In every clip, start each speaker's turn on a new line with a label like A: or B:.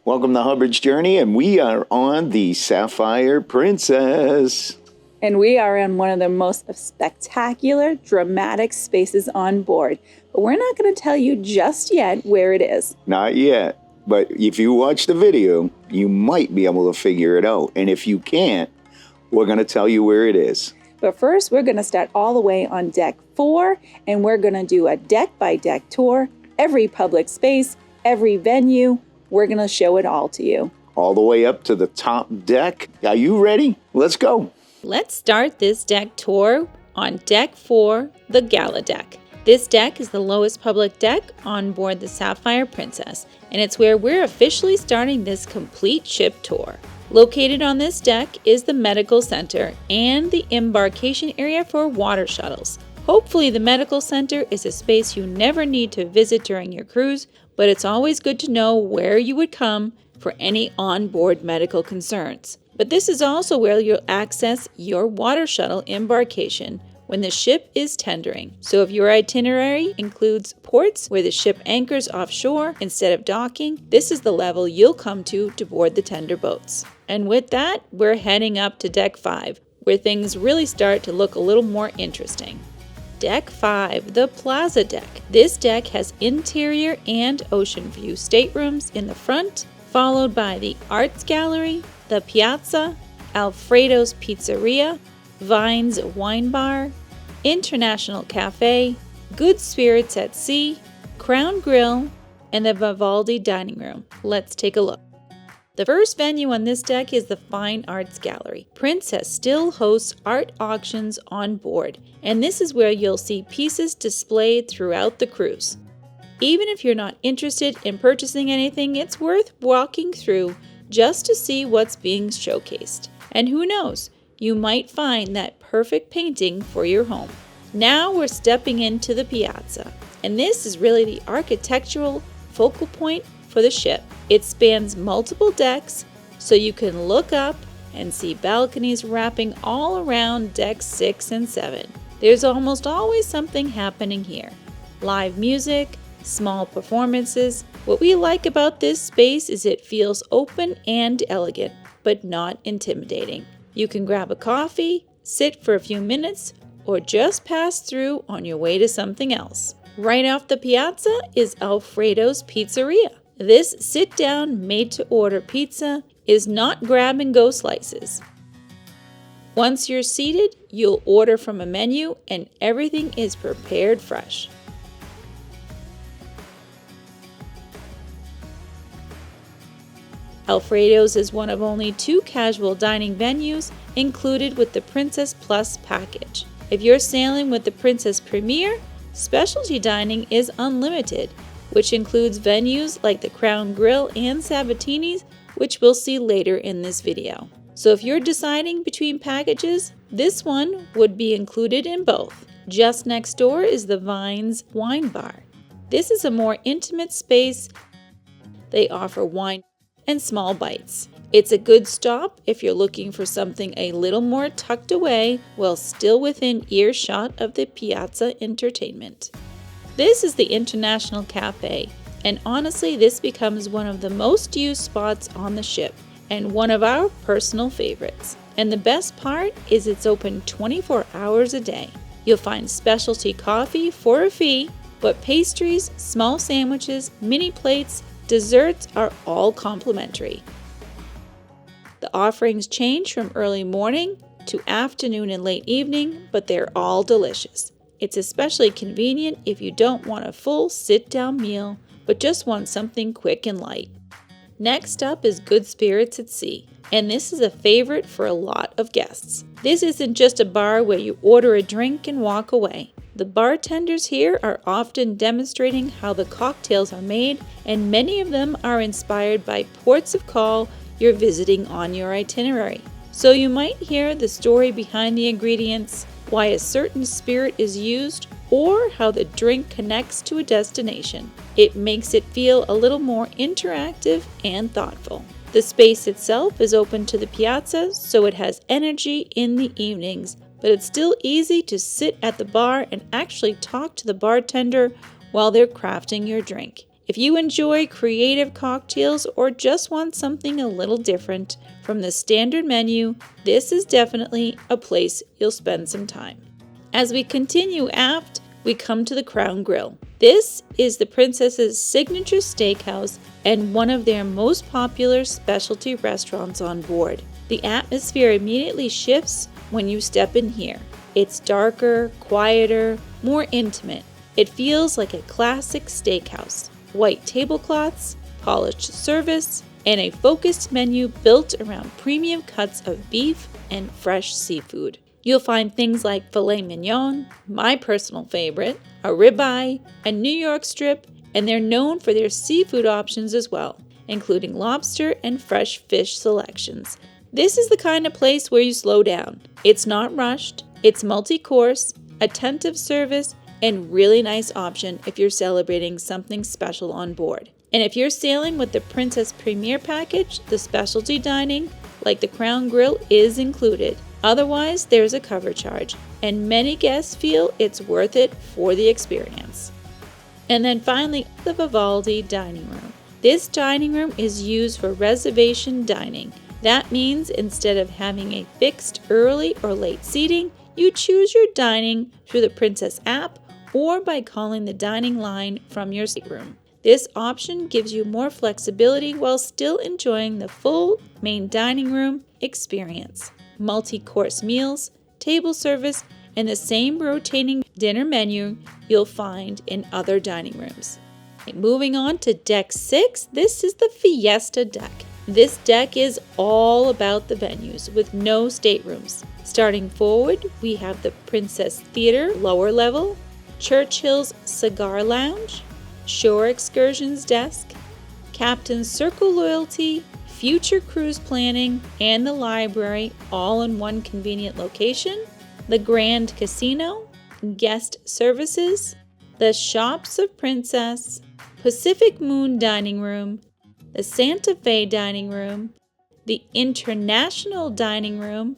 A: Welcome to Hubbards Journey, and we are on the Sapphire Princess.
B: And we are in one of the most spectacular, dramatic spaces on board. But we're not going to tell you just yet where it is.
A: Not yet, but if you watch the video, you might be able to figure it out. And if you can't, we're going to tell you where it is.
B: But first, we're going to start all the way on deck 4, and we're going to do a deck-by-deck tour. Every public space, every venue, we're going to show it all to you.
A: All the way up to the top deck. Are you ready? Let's go.
C: Let's start this deck tour on deck 4, the Gala deck. This deck is the lowest public deck on board the Sapphire Princess, and it's where we're officially starting this complete ship tour. Located on this deck is the medical center and the embarkation area for water shuttles. Hopefully the medical center is a space you never need to visit during your cruise, but it's always good to know where you would come for any onboard medical concerns. But this is also where you'll access your water shuttle embarkation when the ship is tendering. So if your itinerary includes ports where the ship anchors offshore instead of docking, this is the level you'll come to board the tender boats. And with that, we're heading up to deck 5, where things really start to look a little more interesting. Deck 5, the Plaza deck. This deck has interior and ocean view staterooms in the front, followed by the Arts Gallery, the Piazza, Alfredo's Pizzeria, Vine's Wine Bar, International Cafe, Good Spirits at Sea, Crown Grill, and the Vivaldi Dining Room. Let's take a look. The first venue on this deck is the Fine Arts Gallery. Princess still hosts art auctions on board, and this is where you'll see pieces displayed throughout the cruise. Even if you're not interested in purchasing anything, it's worth walking through just to see what's being showcased. And who knows, you might find that perfect painting for your home. Now we're stepping into the Piazza, and this is really the architectural focal point for the ship. It spans multiple decks, so you can look up and see balconies wrapping all around decks 6 and 7. There's almost always something happening here. Live music, small performances. What we like about this space is it feels open and elegant, but not intimidating. You can grab a coffee, sit for a few minutes, or just pass through on your way to something else. Right off the piazza is Alfredo's Pizzeria. This sit-down, made-to-order pizza is not grab-and-go slices. Once you're seated, you'll order from a menu and everything is prepared fresh. Alfredo's is one of only 2 casual dining venues included with the Princess Plus package. If you're sailing with the Princess Premier, specialty dining is unlimited, which includes venues like the Crown Grill and Sabatini's, which we'll see later in this video. So if you're deciding between packages, this one would be included in both. Just next door is the Vine's Wine Bar. This is a more intimate space. They offer wine and small bites. It's a good stop if you're looking for something a little more tucked away while still within earshot of the Piazza entertainment. This is the International Cafe, and honestly this becomes one of the most used spots on the ship and one of our personal favorites. And the best part is it's open 24 hours a day. You'll find specialty coffee for a fee, but pastries, small sandwiches, mini plates, desserts are all complimentary. The offerings change from early morning to afternoon and late evening, but they're all delicious. It's especially convenient if you don't want a full sit-down meal, but just want something quick and light. Next up is Good Spirits at Sea, and this is a favorite for a lot of guests. This isn't just a bar where you order a drink and walk away. The bartenders here are often demonstrating how the cocktails are made, and many of them are inspired by ports of call you're visiting on your itinerary. So you might hear the story behind the ingredients, why a certain spirit is used, or how the drink connects to a destination. It makes it feel a little more interactive and thoughtful. The space itself is open to the piazza, so it has energy in the evenings, but it's still easy to sit at the bar and actually talk to the bartender while they're crafting your drink. If you enjoy creative cocktails or just want something a little different from the standard menu, this is definitely a place you'll spend some time. As we continue aft, we come to the Crown Grill. This is the Princess's signature steakhouse and one of their most popular specialty restaurants on board. The atmosphere immediately shifts when you step in here. It's darker, quieter, more intimate. It feels like a classic steakhouse. White tablecloths, polished service, and a focused menu built around premium cuts of beef and fresh seafood. You'll find things like filet mignon, my personal favorite, a ribeye, a New York strip, and they're known for their seafood options as well, including lobster and fresh fish selections. This is the kind of place where you slow down. It's not rushed, it's multi-course, attentive service, and really nice option if you're celebrating something special on board. And if you're sailing with the Princess Premier package, the specialty dining, like the Crown Grill, is included. Otherwise, there's a cover charge, and many guests feel it's worth it for the experience. And then finally, the Vivaldi dining room. This dining room is used for reservation dining. That means instead of having a fixed early or late seating, you choose your dining through the Princess app or by calling the dining line from your stateroom. This option gives you more flexibility while still enjoying the full main dining room experience. Multi-course meals, table service, and the same rotating dinner menu you'll find in other dining rooms. Moving on to Deck 6, this is the Fiesta deck. This deck is all about the venues with no staterooms. Starting forward, we have the Princess Theater lower level, Churchill's Cigar Lounge, Shore Excursions Desk, Captain's Circle Loyalty, Future Cruise Planning, and the Library all in one convenient location, the Grand Casino, Guest Services, the Shops of Princess, Pacific Moon Dining Room, the Santa Fe Dining Room, the International Dining Room,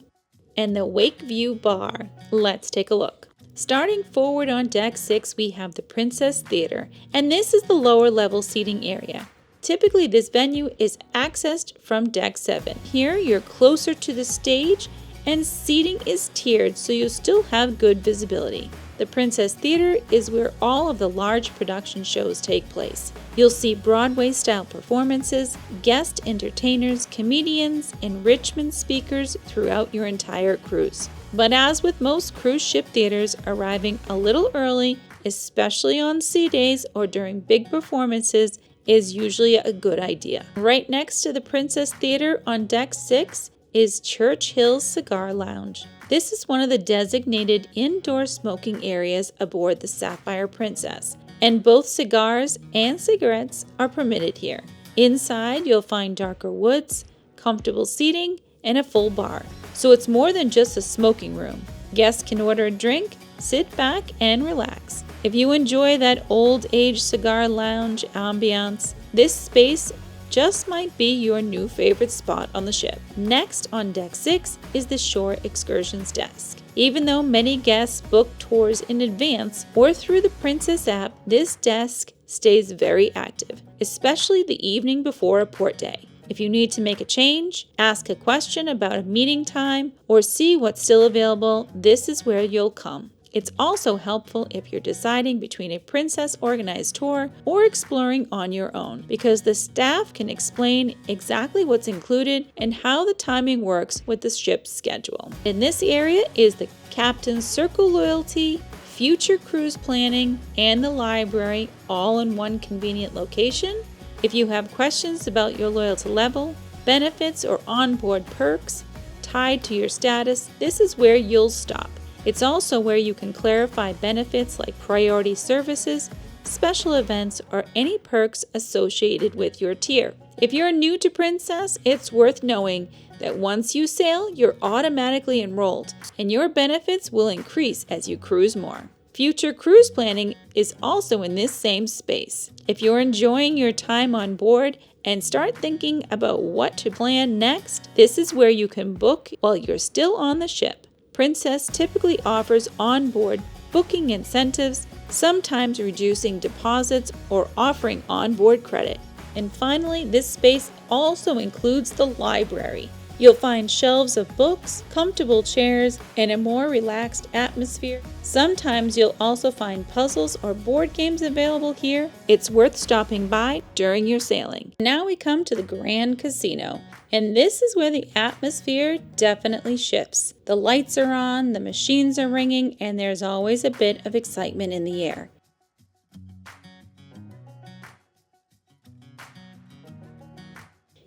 C: and the Wakeview Bar. Let's take a look. Starting forward on Deck 6, we have the Princess Theater, and this is the lower level seating area. Typically, this venue is accessed from Deck 7. Here, you're closer to the stage, and seating is tiered so you still have good visibility. The Princess Theater is where all of the large production shows take place. You'll see Broadway-style performances, guest entertainers, comedians, enrichment speakers throughout your entire cruise. But as with most cruise ship theaters, arriving a little early, especially on sea days or during big performances, is usually a good idea. Right next to the Princess Theater on Deck 6 is Churchill's Cigar Lounge. This is one of the designated indoor smoking areas aboard the Sapphire Princess, and both cigars and cigarettes are permitted here. Inside, you'll find darker woods, comfortable seating, and a full bar. So it's more than just a smoking room. Guests can order a drink, sit back, and relax. If you enjoy that old-age cigar lounge ambiance, this space just might be your new favorite spot on the ship. Next on Deck 6 is the Shore Excursions Desk. Even though many guests book tours in advance or through the Princess app, this desk stays very active, especially the evening before a port day. If you need to make a change, ask a question about a meeting time, or see what's still available, this is where you'll come. It's also helpful if you're deciding between a Princess organized tour or exploring on your own, because the staff can explain exactly what's included and how the timing works with the ship's schedule. In this area is the Captain's Circle Loyalty, Future Cruise Planning, and the Library all in one convenient location. If you have questions about your loyalty level, benefits, or onboard perks tied to your status, this is where you'll stop. It's also where you can clarify benefits like priority services, special events, or any perks associated with your tier. If you're new to Princess, it's worth knowing that once you sail, you're automatically enrolled, and your benefits will increase as you cruise more. Future Cruise Planning is also in this same space. If you're enjoying your time on board and start thinking about what to plan next, this is where you can book while you're still on the ship. Princess typically offers onboard booking incentives sometimes reducing deposits or offering onboard credit. And finally, this space also includes the library. You'll find shelves of books, comfortable chairs, and a more relaxed atmosphere. Sometimes you'll also find puzzles or board games available here. It's worth stopping by during your sailing. Now we come to the Grand Casino, and this is where the atmosphere definitely shifts. The lights are on, the machines are ringing, and there's always a bit of excitement in the air.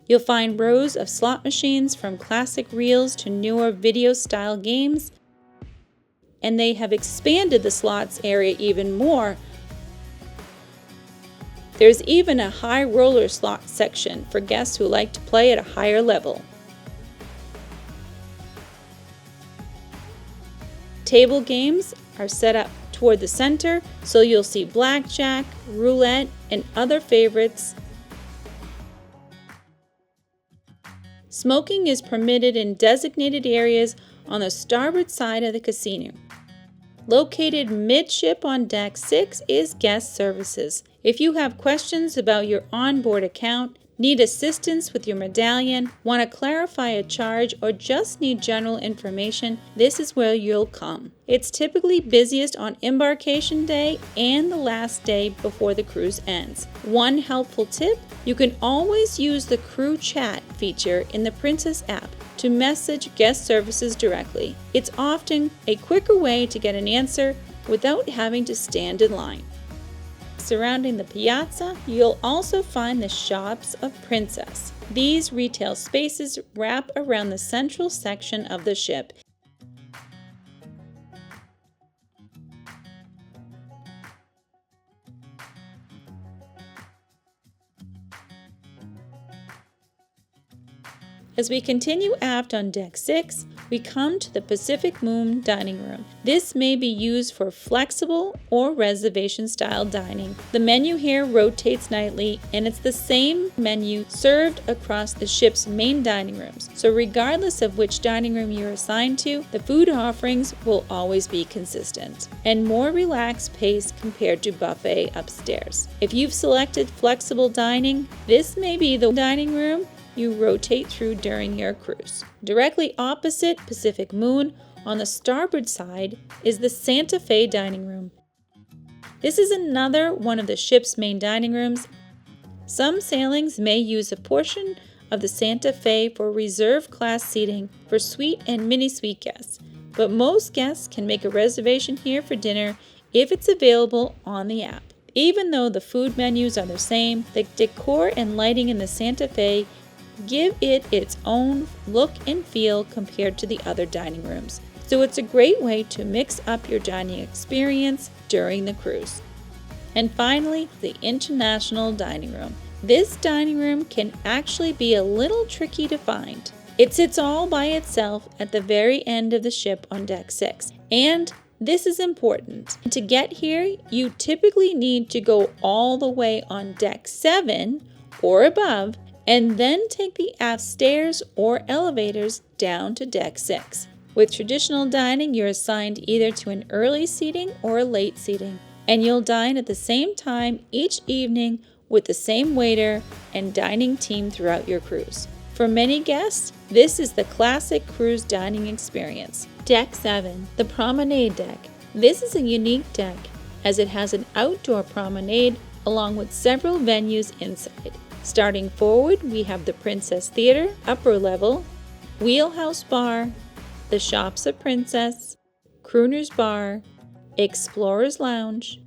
C: You'll find rows of slot machines from classic reels to newer video-style games, and they have expanded the slots area even more. There's even a high roller slot section for guests who like to play at a higher level. Table games are set up toward the center, so you'll see blackjack, roulette, and other favorites. Smoking is permitted in designated areas on the starboard side of the casino. Located midship on Deck 6 is Guest Services. If you have questions about your onboard account, need assistance with your medallion, want to clarify a charge, or just need general information, this is where you'll come. It's typically busiest on embarkation day and the last day before the cruise ends. One helpful tip, you can always use the crew chat feature in the Princess app to message guest services directly. It's often a quicker way to get an answer without having to stand in line. Surrounding the piazza, you'll also find the Shops of Princess. These retail spaces wrap around the central section of the ship. As we continue aft on Deck 6, we come to the Pacific Moon dining room. This may be used for flexible or reservation style dining. The menu here rotates nightly, and it's the same menu served across the ship's main dining rooms. So regardless of which dining room you're assigned to, the food offerings will always be consistent and more relaxed pace compared to buffet upstairs. If you've selected flexible dining, this may be the dining room you rotate through during your cruise. Directly opposite Pacific Moon, on the starboard side, is the Santa Fe dining room. This is another one of the ship's main dining rooms. Some sailings may use a portion of the Santa Fe for reserve class seating for suite and mini suite guests, but most guests can make a reservation here for dinner if it's available on the app. Even though the food menus are the same, the decor and lighting in the Santa Fe give it its own look and feel compared to the other dining rooms. So it's a great way to mix up your dining experience during the cruise. And finally, the International Dining Room. This dining room can actually be a little tricky to find. It sits all by itself at the very end of the ship on Deck 6. And this is important. To get here, you typically need to go all the way on Deck 7 or above, and then take the aft stairs or elevators down to Deck 6. With traditional dining, you're assigned either to an early seating or a late seating, and you'll dine at the same time each evening with the same waiter and dining team throughout your cruise. For many guests, this is the classic cruise dining experience. Deck 7, the Promenade deck. This is a unique deck as it has an outdoor promenade along with several venues inside. Starting forward, we have the Princess Theater, upper level, Wheelhouse Bar, the Shops of Princess, Crooner's Bar, Explorer's Lounge,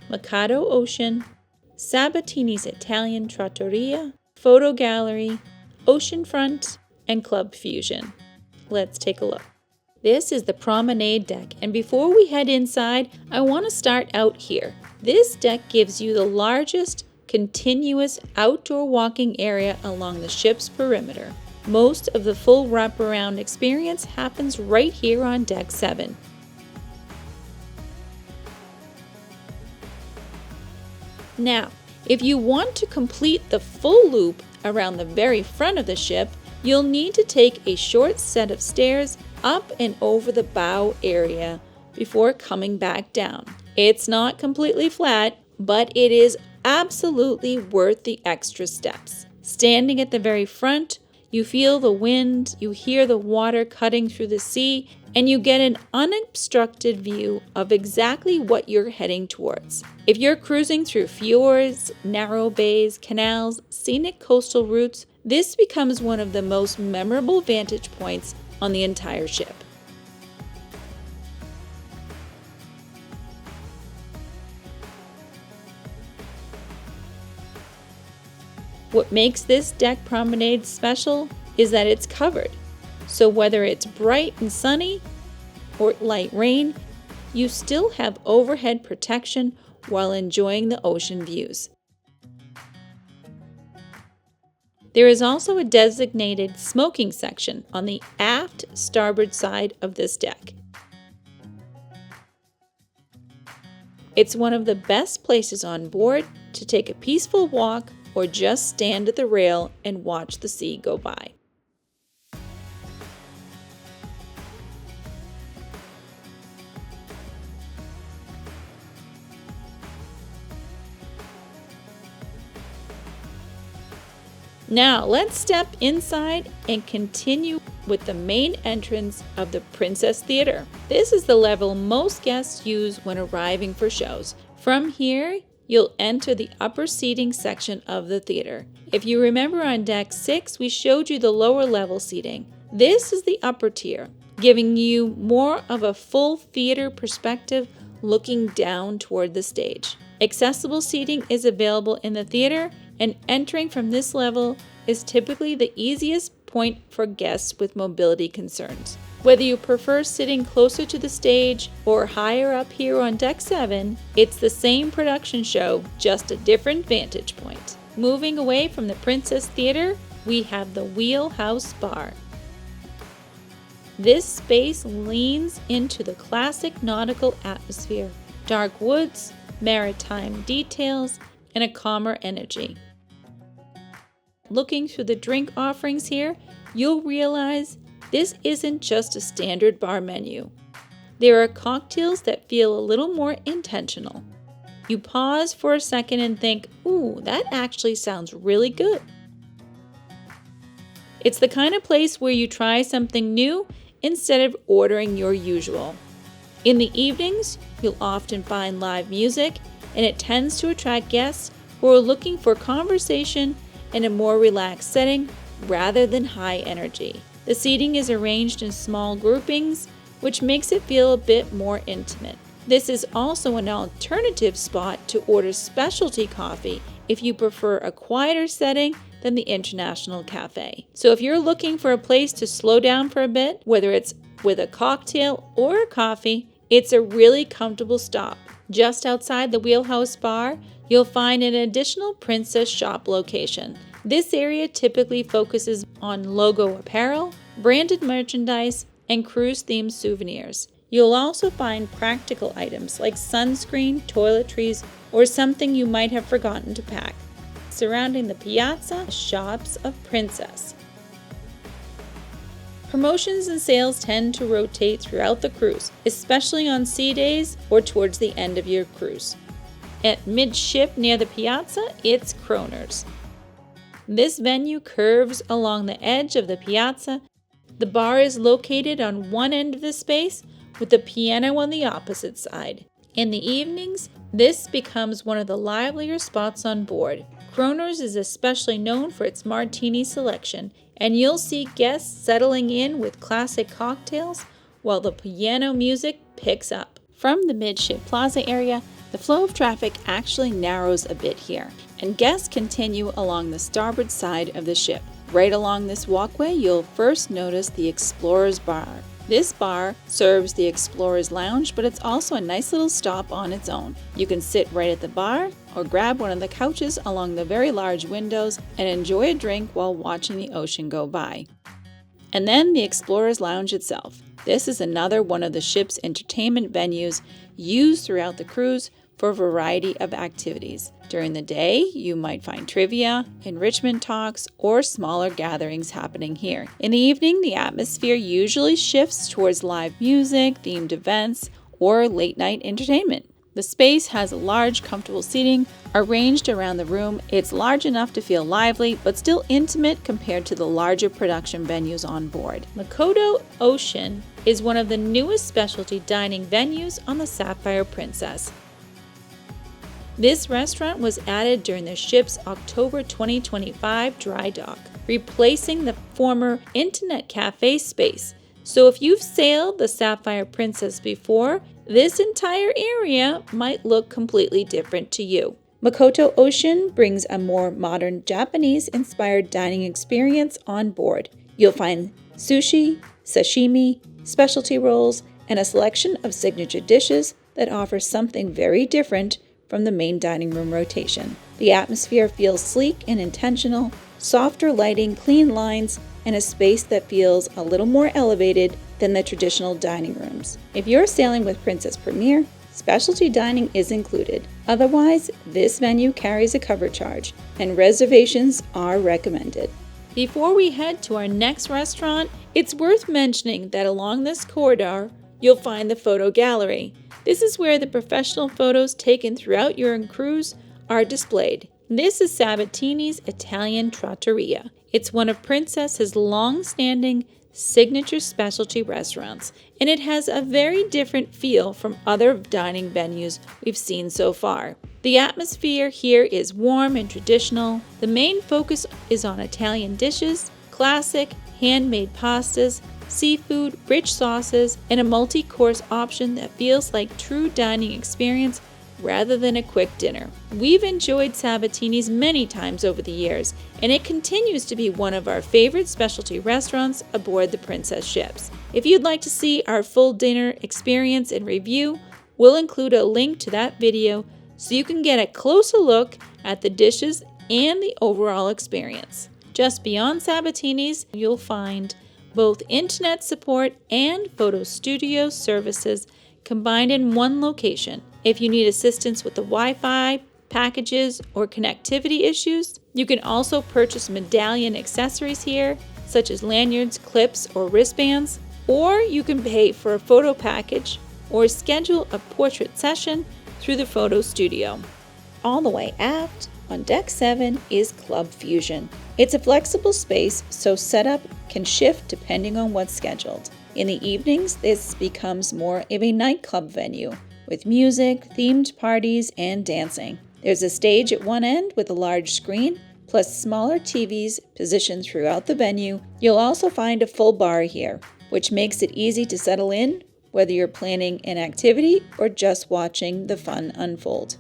C: Makoto Ocean, Sabatini's Italian Trattoria, Photo Gallery, Oceanfront, and Club Fusion. Let's take a look. This is the Promenade deck, and before we head inside, I want to start out here. This deck gives you the largest continuous outdoor walking area along the ship's perimeter. Most of the full wraparound experience happens right here on Deck 7. Now, if you want to complete the full loop around the very front of the ship, you'll need to take a short set of stairs up and over the bow area before coming back down. It's not completely flat, but it is absolutely worth the extra steps. Standing at the very front, you feel the wind, you hear the water cutting through the sea, and you get an unobstructed view of exactly what you're heading towards. If you're cruising through fjords, narrow bays, canals, scenic coastal routes, this becomes one of the most memorable vantage points on the entire ship. What makes this deck promenade special is that it's covered. So whether it's bright and sunny or light rain, you still have overhead protection while enjoying the ocean views. There is also a designated smoking section on the aft starboard side of this deck. It's one of the best places on board to take a peaceful walk or just stand at the rail and watch the sea go by. Now let's step inside and continue with the main entrance of the Princess Theater. This is the level most guests use when arriving for shows. From here, you'll enter the upper seating section of the theater. If you remember on deck 6, we showed you the lower level seating. This is the upper tier, giving you more of a full theater perspective looking down toward the stage. Accessible seating is available in the theater, and entering from this level is typically the easiest point for guests with mobility concerns. Whether you prefer sitting closer to the stage or higher up here on deck 7, it's the same production show, just a different vantage point. Moving away from the Princess Theater, we have the Wheelhouse Bar. This space leans into the classic nautical atmosphere, dark woods, maritime details, and a calmer energy. Looking through the drink offerings here, you'll realize this isn't just a standard bar menu. There are cocktails that feel a little more intentional. You pause for a second and think, ooh, that actually sounds really good. It's the kind of place where you try something new instead of ordering your usual. In the evenings, you'll often find live music, and it tends to attract guests who are looking for conversation in a more relaxed setting rather than high energy. The seating is arranged in small groupings, which makes it feel a bit more intimate. This is also an alternative spot to order specialty coffee if you prefer a quieter setting than the International Cafe. So if you're looking for a place to slow down for a bit, whether it's with a cocktail or a coffee, it's a really comfortable stop. Just outside the Wheelhouse Bar, you'll find an additional Princess Shop location. This area typically focuses on logo apparel, branded merchandise, and cruise-themed souvenirs. You'll also find practical items like sunscreen, toiletries, or something you might have forgotten to pack. Surrounding the piazza, shops of Princess. Promotions and sales tend to rotate throughout the cruise, especially on sea days or towards the end of your cruise. At midship near the piazza, it's Kroner's. This venue curves along the edge of the piazza. The bar is located on one end of the space with the piano on the opposite side. In the evenings, this becomes one of the livelier spots on board. Kroner's is especially known for its martini selection, and you'll see guests settling in with classic cocktails while the piano music picks up. From the midship plaza area, the flow of traffic actually narrows a bit here, and guests continue along the starboard side of the ship. Right along this walkway, you'll first notice the Explorer's Bar. This bar serves the Explorer's Lounge, but it's also a nice little stop on its own. You can sit right at the bar or grab one of the couches along the very large windows and enjoy a drink while watching the ocean go by. And then the Explorer's Lounge itself. This is another one of the ship's entertainment venues used throughout the cruise for a variety of activities. During the day, you might find trivia, enrichment talks, or smaller gatherings happening here. In the evening, the atmosphere usually shifts towards live music, themed events, or late-night entertainment. The space has a large, comfortable seating arranged around the room. It's large enough to feel lively, but still intimate compared to the larger production venues on board. Makoto Ocean is one of the newest specialty dining venues on the Sapphire Princess. This restaurant was added during the ship's October 2025 dry dock, replacing the former Internet Cafe space. So if you've sailed the Sapphire Princess before, this entire area might look completely different to you. Makoto Ocean brings a more modern Japanese-inspired dining experience on board. You'll find sushi, sashimi, specialty rolls, and a selection of signature dishes that offer something very different from the main dining room rotation. The atmosphere feels sleek and intentional, softer lighting, clean lines, and a space that feels a little more elevated than the traditional dining rooms. If you're sailing with Princess Premier, specialty dining is included. Otherwise, this venue carries a cover charge, and reservations are recommended. Before we head to our next restaurant, it's worth mentioning that along this corridor, you'll find the photo gallery. This is where the professional photos taken throughout your cruise are displayed. This is Sabatini's Italian Trattoria. It's one of Princess's long-standing signature specialty restaurants, and it has a very different feel from other dining venues we've seen so far. The atmosphere here is warm and traditional. The main focus is on Italian dishes, classic handmade pastas, seafood, rich sauces, and a multi-course option that feels like true dining experience rather than a quick dinner. We've enjoyed Sabatini's many times over the years, and it continues to be one of our favorite specialty restaurants aboard the Princess ships. If you'd like to see our full dinner experience and review, we'll include a link to that video so you can get a closer look at the dishes and the overall experience. Just beyond Sabatini's, you'll find both internet support and photo studio services combined in one location. If you need assistance with the Wi-Fi, packages, or connectivity issues, you can also purchase medallion accessories here, such as lanyards, clips, or wristbands, or you can pay for a photo package or schedule a portrait session through the photo studio. All the way aft on Deck 7 is Club Fusion. It's a flexible space, so setup can shift depending on what's scheduled. In the evenings, this becomes more of a nightclub venue with music, themed parties, and dancing. There's a stage at one end with a large screen, plus smaller TVs positioned throughout the venue. You'll also find a full bar here, which makes it easy to settle in, whether you're planning an activity or just watching the fun unfold.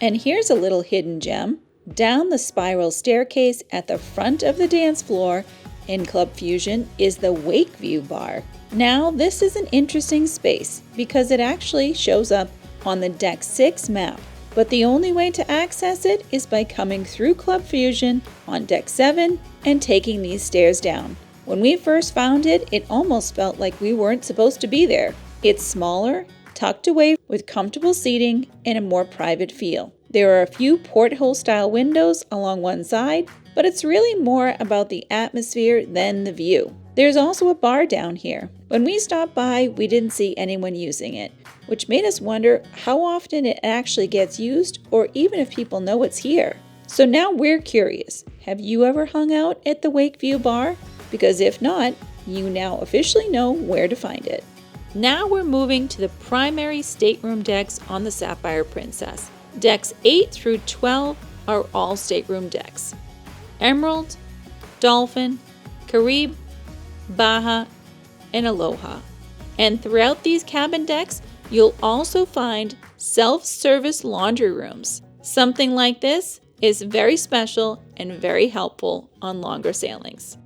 C: And here's a little hidden gem. Down the spiral staircase at the front of the dance floor in Club Fusion is the Wakeview Bar. Now, this is an interesting space because it actually shows up on the Deck 6 map, but the only way to access it is by coming through Club Fusion on Deck 7 and taking these stairs down. When we first found it, it almost felt like we weren't supposed to be there. It's smaller, tucked away with comfortable seating and a more private feel. There are a few porthole-style windows along one side, but it's really more about the atmosphere than the view. There's also a bar down here. When we stopped by, we didn't see anyone using it, which made us wonder how often it actually gets used or even if people know it's here. So now we're curious. Have you ever hung out at the Wakeview Bar? Because if not, you now officially know where to find it. Now we're moving to the primary stateroom decks on the Sapphire Princess. Decks 8 through 12 are all stateroom decks. Emerald, Dolphin, Caribe, Baja, and Aloha. And throughout these cabin decks, you'll also find self-service laundry rooms. Something like this is very special and very helpful on longer sailings.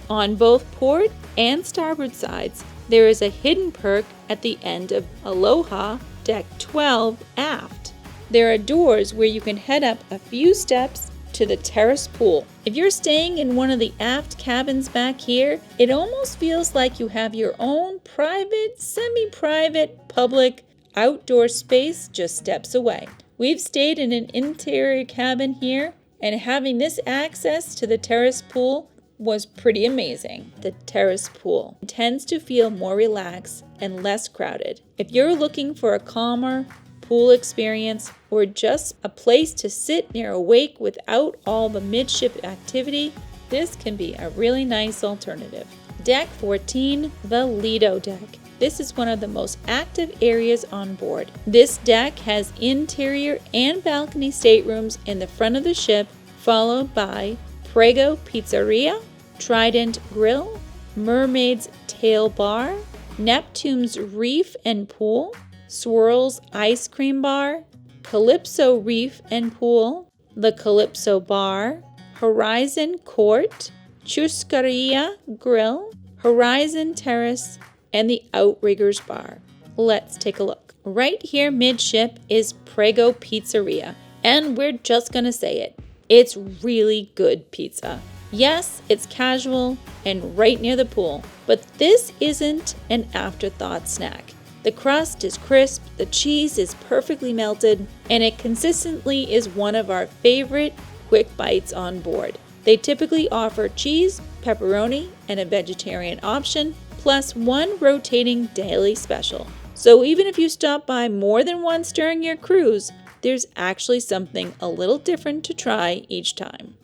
C: On both port and starboard sides, there is a hidden perk at the end of Aloha Deck 12 aft. There are doors where you can head up a few steps to the terrace pool. If you're staying in one of the aft cabins back here, it almost feels like you have your own private, semi-private, public, outdoor space just steps away. We've stayed in an interior cabin here, and having this access to the terrace pool was pretty amazing. The terrace pool tends to feel more relaxed and less crowded. If you're looking for a calmer pool experience or just a place to sit near a wake without all the midship activity, this can be a really nice alternative. Deck 14, the Lido deck. This is one of the most active areas on board. This deck has interior and balcony staterooms in the front of the ship, followed by Prego Pizzeria, Trident Grill, Mermaid's Tail Bar, Neptune's Reef and Pool, Swirl's Ice Cream Bar, Calypso Reef and Pool, the Calypso Bar, Horizon Court, Churrascaria Grill, Horizon Terrace, and the Outriggers Bar. Let's take a look. Right here midship is Prego Pizzeria, and we're just gonna say it. It's really good pizza. Yes, it's casual and right near the pool, but this isn't an afterthought snack. The crust is crisp, the cheese is perfectly melted, and it consistently is one of our favorite quick bites on board. They typically offer cheese, pepperoni, and a vegetarian option, plus one rotating daily special. So even if you stop by more than once during your cruise, there's actually something a little different to try each time.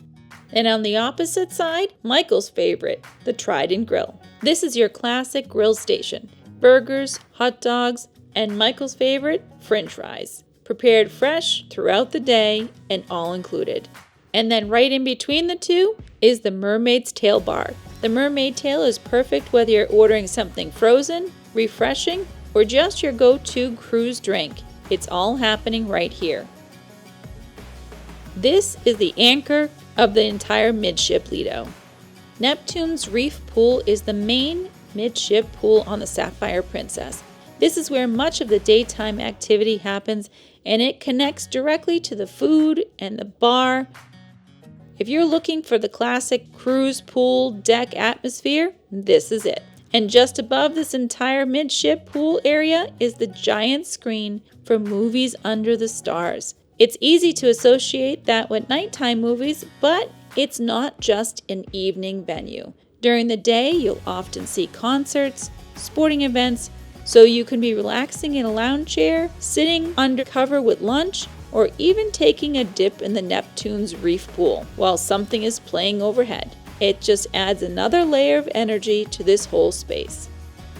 C: And on the opposite side, Michael's favorite, the Trident Grill. This is your classic grill station. Burgers, hot dogs, and Michael's favorite, French fries. Prepared fresh throughout the day and all included. And then right in between the two is the Mermaid's Tail Bar. The Mermaid Tail is perfect whether you're ordering something frozen, refreshing, or just your go-to cruise drink. It's all happening right here. This is the anchor of the entire midship Lido. Neptune's Reef Pool is the main midship pool on the Sapphire Princess. This is where much of the daytime activity happens, and it connects directly to the food and the bar. If you're looking for the classic cruise pool deck atmosphere, this is it. And just above this entire midship pool area is the giant screen for movies under the stars. It's easy to associate that with nighttime movies, but it's not just an evening venue. During the day, you'll often see concerts, sporting events, so you can be relaxing in a lounge chair, sitting under cover with lunch, or even taking a dip in the Neptune's Reef Pool while something is playing overhead. It just adds another layer of energy to this whole space.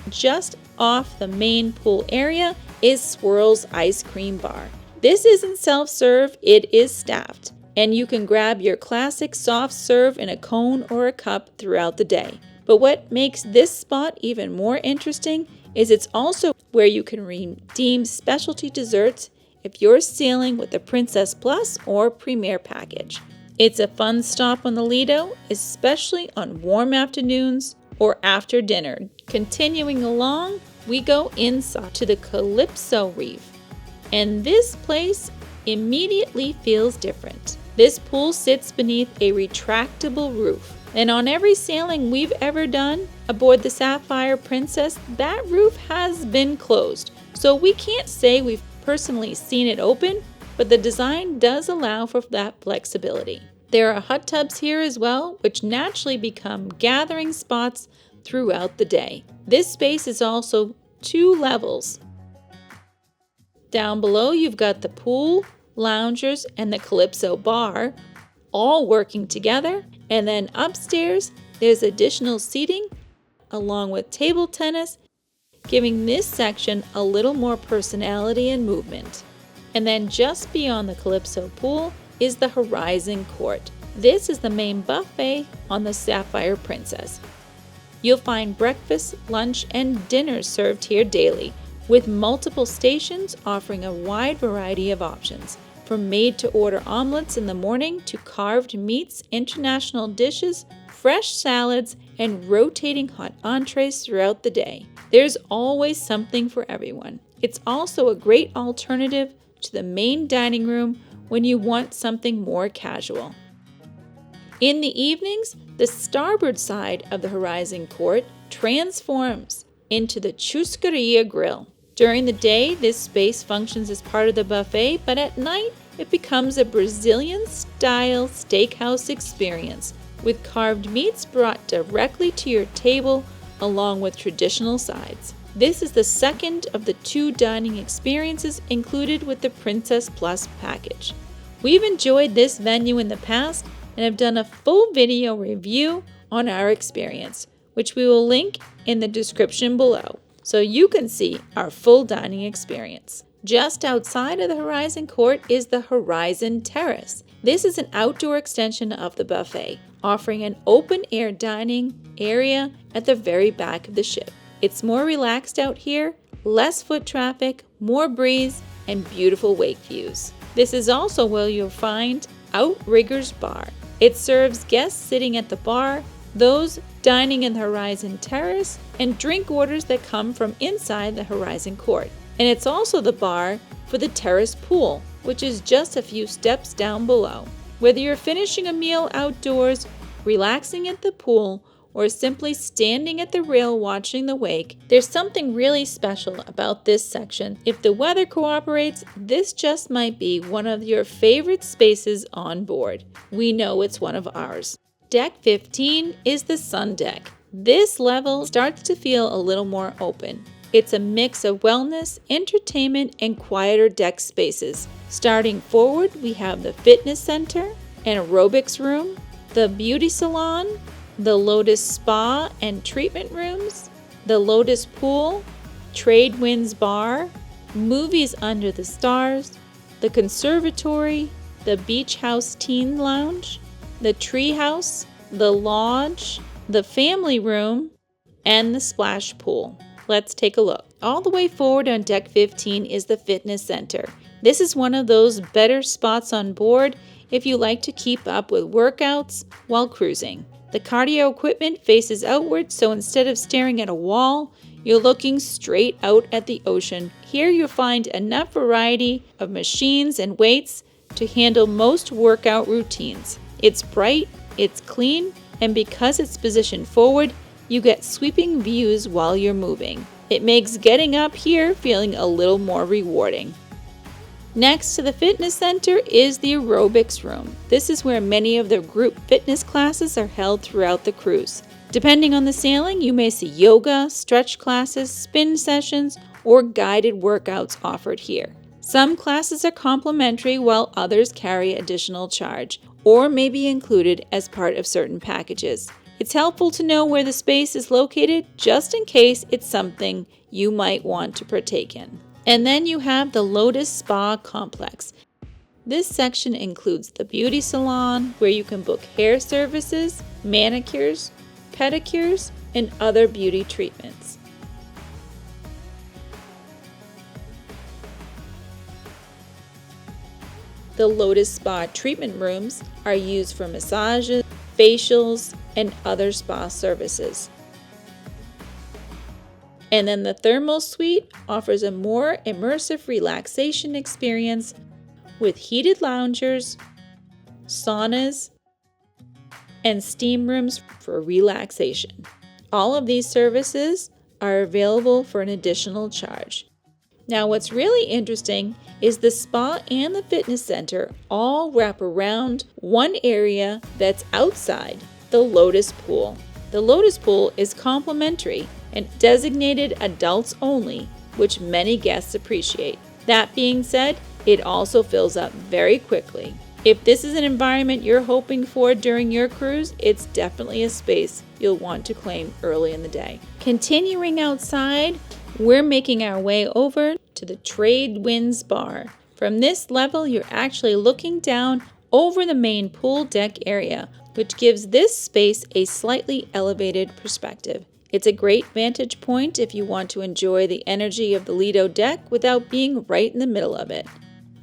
C: Just off the main pool area is Swirl's Ice Cream Bar. This isn't self-serve, it is staffed, and you can grab your classic soft serve in a cone or a cup throughout the day. But what makes this spot even more interesting is it's also where you can redeem specialty desserts if you're sailing with the Princess Plus or Premier package. It's a fun stop on the Lido, especially on warm afternoons or after dinner. Continuing along, we go inside to the Calypso Reef. And this place immediately feels different. This pool sits beneath a retractable roof. And on every sailing we've ever done aboard the Sapphire Princess, that roof has been closed. So we can't say we've personally seen it open, but the design does allow for that flexibility. There are hot tubs here as well, which naturally become gathering spots throughout the day. This space is also 2 levels. Down below, you've got the pool, loungers, and the Calypso Bar, all working together. And then upstairs, there's additional seating, along with table tennis, giving this section a little more personality and movement. And then just beyond the Calypso Pool is the Horizon Court. This is the main buffet on the Sapphire Princess. You'll find breakfast, lunch, and dinner served here daily, with multiple stations offering a wide variety of options, from made-to-order omelets in the morning to carved meats, international dishes, fresh salads, and rotating hot entrees throughout the day. There's always something for everyone. It's also a great alternative to the main dining room when you want something more casual. In the evenings, the starboard side of the Horizon Court transforms into the Churrascaria Grill. During the day, this space functions as part of the buffet, but at night, it becomes a Brazilian-style steakhouse experience with carved meats brought directly to your table along with traditional sides. This is the second of the 2 dining experiences included with the Princess Plus package. We've enjoyed this venue in the past and have done a full video review on our experience, which we will link in the description below, so you can see our full dining experience. Just outside of the Horizon Court is the Horizon Terrace. This is an outdoor extension of the buffet, offering an open-air dining area at the very back of the ship. It's more relaxed out here, less foot traffic, more breeze, and beautiful wake views. This is also where you'll find Outrigger's Bar. It serves guests sitting at the bar, those dining in the Horizon Terrace, and drink orders that come from inside the Horizon Court. And it's also the bar for the terrace pool, which is just a few steps down below. Whether you're finishing a meal outdoors, relaxing at the pool, or simply standing at the rail watching the wake, there's something really special about this section. If the weather cooperates, this just might be one of your favorite spaces on board. We know it's one of ours. Deck 15 is the sun deck. This level starts to feel a little more open. It's a mix of wellness, entertainment, and quieter deck spaces. Starting forward, we have the fitness center, an aerobics room, the beauty salon, the Lotus Spa and treatment rooms, the Lotus Pool, Trade Winds Bar, Movies Under the Stars, the Conservatory, the Beach House Teen Lounge, the Tree House, the Lodge, the Family Room, and the Splash Pool. Let's take a look. All the way forward on deck 15 is the fitness center. This is one of those better spots on board if you like to keep up with workouts while cruising. The cardio equipment faces outward, so instead of staring at a wall, you're looking straight out at the ocean. Here you'll find enough variety of machines and weights to handle most workout routines. It's bright, it's clean, and because it's positioned forward, you get sweeping views while you're moving. It makes getting up here feeling a little more rewarding. Next to the fitness center is the aerobics room. This is where many of the group fitness classes are held throughout the cruise. Depending on the sailing, you may see yoga, stretch classes, spin sessions, or guided workouts offered here. Some classes are complimentary while others carry additional charge, or may be included as part of certain packages. It's helpful to know where the space is located just in case it's something you might want to partake in. And then you have the Lotus Spa Complex. This section includes the beauty salon, where you can book hair services, manicures, pedicures, and other beauty treatments. The Lotus Spa treatment rooms are used for massages, facials, and other spa services. And then the thermal suite offers a more immersive relaxation experience with heated loungers, saunas, and steam rooms for relaxation. All of these services are available for an additional charge. Now, what's really interesting is the spa and the fitness center all wrap around one area that's outside the Lotus Pool. The Lotus Pool is complimentary and designated adults only, which many guests appreciate. That being said, it also fills up very quickly. If this is an environment you're hoping for during your cruise, it's definitely a space you'll want to claim early in the day. Continuing outside, we're making our way over to the Trade Winds Bar. From this level, you're actually looking down over the main pool deck area, which gives this space a slightly elevated perspective. It's a great vantage point if you want to enjoy the energy of the Lido deck without being right in the middle of it.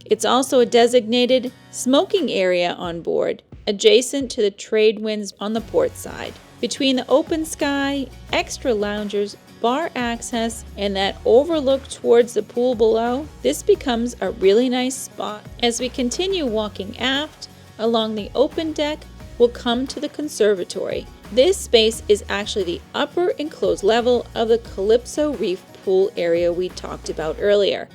C: It's also a designated smoking area on board, adjacent to the trade winds on the port side. Between the open sky, extra loungers, bar access, and that overlook towards the pool below, this becomes a really nice spot. As we continue walking aft along the open deck, will come to the conservatory. This space is actually the upper enclosed level of the Calypso Reef pool area we talked about earlier.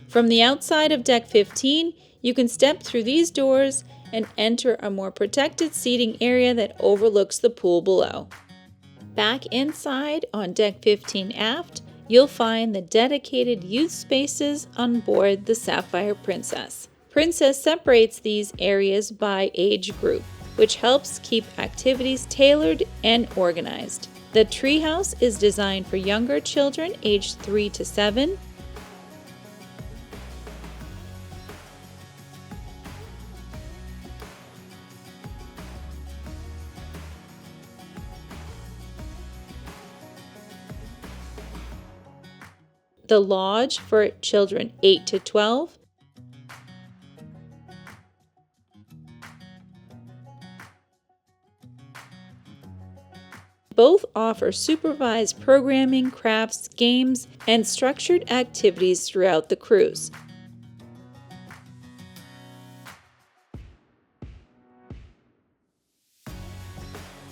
C: From the outside of Deck 15, you can step through these doors and enter a more protected seating area that overlooks the pool below. Back inside on Deck 15 aft, you'll find the dedicated youth spaces on board the Sapphire Princess. Princess separates these areas by age group, which helps keep activities tailored and organized. The treehouse is designed for younger children aged 3 to 7. The lodge for children 8 to 12. Both offer supervised programming, crafts, games, and structured activities throughout the cruise.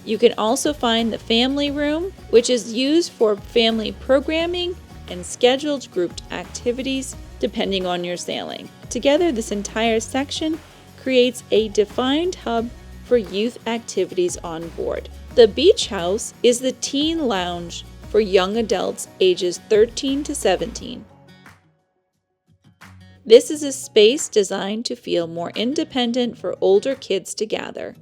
C: You can also find the family room, which is used for family programming and scheduled grouped activities depending on your sailing. Together, this entire section creates a defined hub for youth activities on board. The beach house is the teen lounge for young adults ages 13 to 17. This is a space designed to feel more independent for older kids to gather.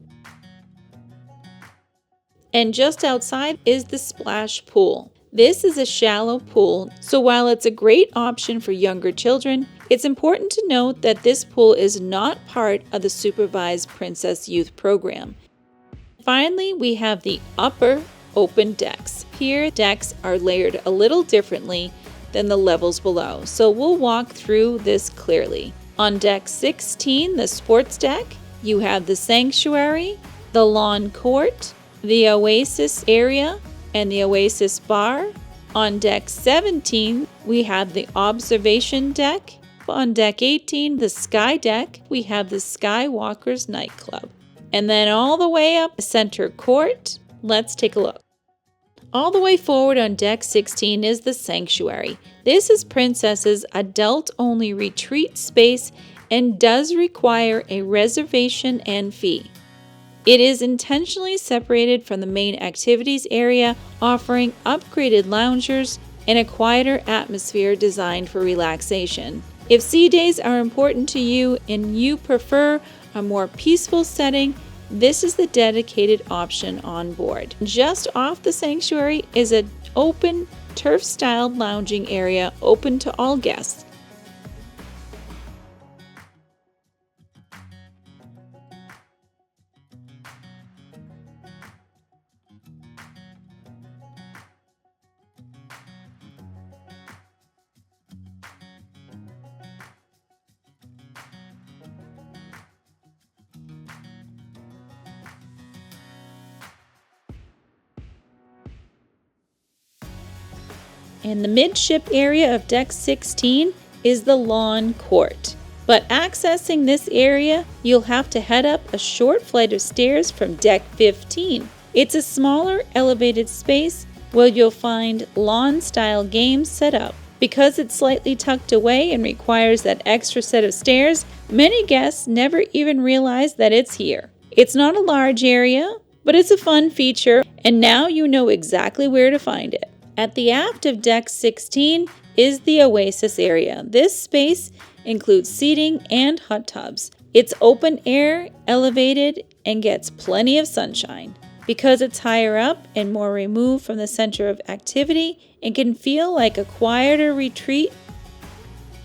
C: And just outside is the splash pool. This is a shallow pool, so while it's a great option for younger children, it's important to note that this pool is not part of the supervised Princess Youth program. Finally, we have the upper open decks. Here, decks are layered a little differently than the levels below, so we'll walk through this clearly. On Deck 16, the sports deck, you have the sanctuary, the lawn court, the oasis area, and the Oasis Bar. On Deck 17, we have the Observation Deck. On Deck 18, the Sky Deck, we have the Skywalkers nightclub. And then all the way up the center court, let's take a look. All the way forward on Deck 16 is the Sanctuary. This is Princess's adult-only retreat space and does require a reservation and fee. It is intentionally separated from the main activities area, offering upgraded loungers and a quieter atmosphere designed for relaxation. If sea days are important to you and you prefer a more peaceful setting, this is the dedicated option on board. Just off the sanctuary is an open, turf-styled lounging area open to all guests. And the midship area of Deck 16 is the lawn court. But accessing this area, you'll have to head up a short flight of stairs from Deck 15. It's a smaller, elevated space where you'll find lawn-style games set up. Because it's slightly tucked away and requires that extra set of stairs, many guests never even realize that it's here. It's not a large area, but it's a fun feature, and now you know exactly where to find it. At the aft of Deck 16 is the Oasis area. This space includes seating and hot tubs. It's open air, elevated, and gets plenty of sunshine. Because it's higher up and more removed from the center of activity, it can feel like a quieter retreat.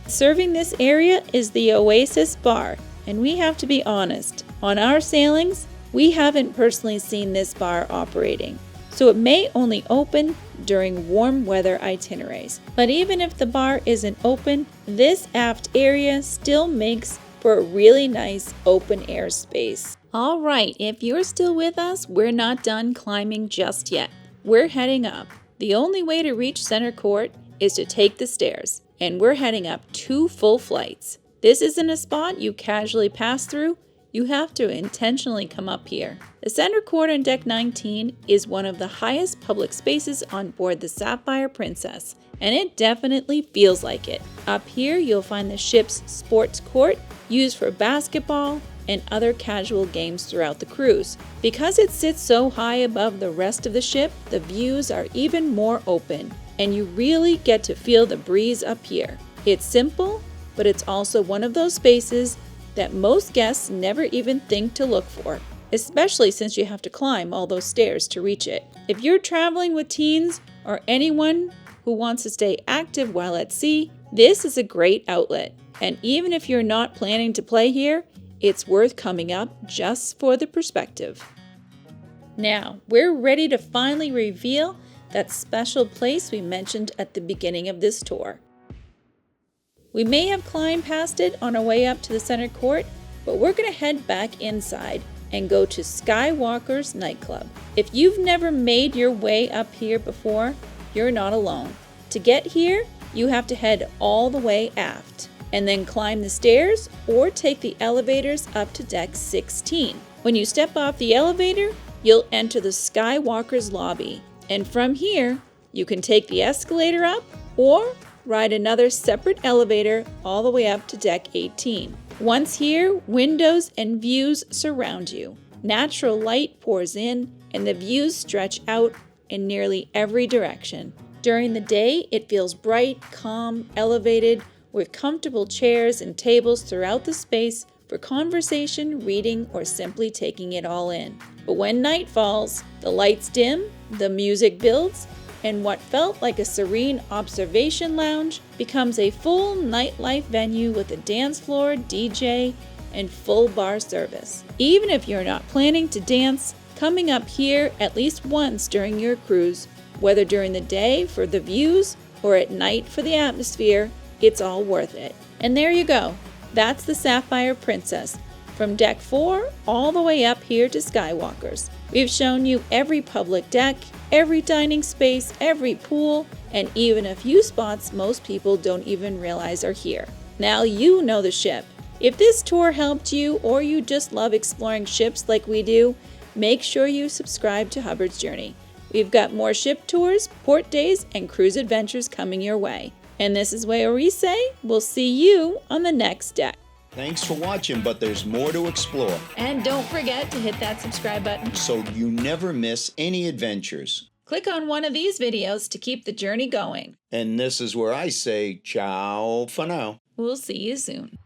C: Serving this area is the Oasis Bar, and we have to be honest, on our sailings, we haven't personally seen this bar operating, so it may only open during warm weather itineraries. But even if the bar isn't open, this aft area still makes for a really nice open air space. All right, if you're still with us, we're not done climbing just yet. We're heading up. The only way to reach center court is to take the stairs, and we're heading up 2 full flights. This isn't a spot you casually pass through. You have to intentionally come up here. The center court on deck 19 is one of the highest public spaces on board the Sapphire Princess, and it definitely feels like it. Up here, you'll find the ship's sports court used for basketball and other casual games throughout the cruise. Because it sits so high above the rest of the ship, the views are even more open, and you really get to feel the breeze up here. It's simple, but it's also one of those spaces that most guests never even think to look for, especially since you have to climb all those stairs to reach it. If you're traveling with teens or anyone who wants to stay active while at sea, this is a great outlet. And even if you're not planning to play here, it's worth coming up just for the perspective. Now, we're ready to finally reveal that special place we mentioned at the beginning of this tour. We may have climbed past it on our way up to the center court, but we're going to head back inside and go to Skywalkers nightclub. If you've never made your way up here before, you're not alone. To get here, you have to head all the way aft and then climb the stairs or take the elevators up to deck 16. When you step off the elevator, you'll enter the Skywalkers lobby, and from here, you can take the escalator up or ride another separate elevator all the way up to deck 18. Once here, windows and views surround you. Natural light pours in, and the views stretch out in nearly every direction. During the day, it feels bright, calm, elevated, with comfortable chairs and tables throughout the space for conversation, reading, or simply taking it all in. But when night falls, the lights dim, the music builds, and what felt like a serene observation lounge becomes a full nightlife venue with a dance floor, DJ, and full bar service. Even if you're not planning to dance, coming up here at least once during your cruise, whether during the day for the views or at night for the atmosphere, it's all worth it. And there you go. That's the Sapphire Princess, from deck 4 all the way up here to Skywalkers. We've shown you every public deck, every dining space, every pool, and even a few spots most people don't even realize are here. Now you know the ship. If this tour helped you or you just love exploring ships like we do, make sure you subscribe to Hubbards Journey. We've got more ship tours, port days, and cruise adventures coming your way. And this is where we say we'll see you on the next deck.
A: Thanks for watching, but there's more to explore.
C: And don't forget to hit that subscribe button
A: So you never miss any adventures.
C: Click on one of these videos to keep the journey going.
A: And this is where I say ciao for now.
C: We'll see you soon.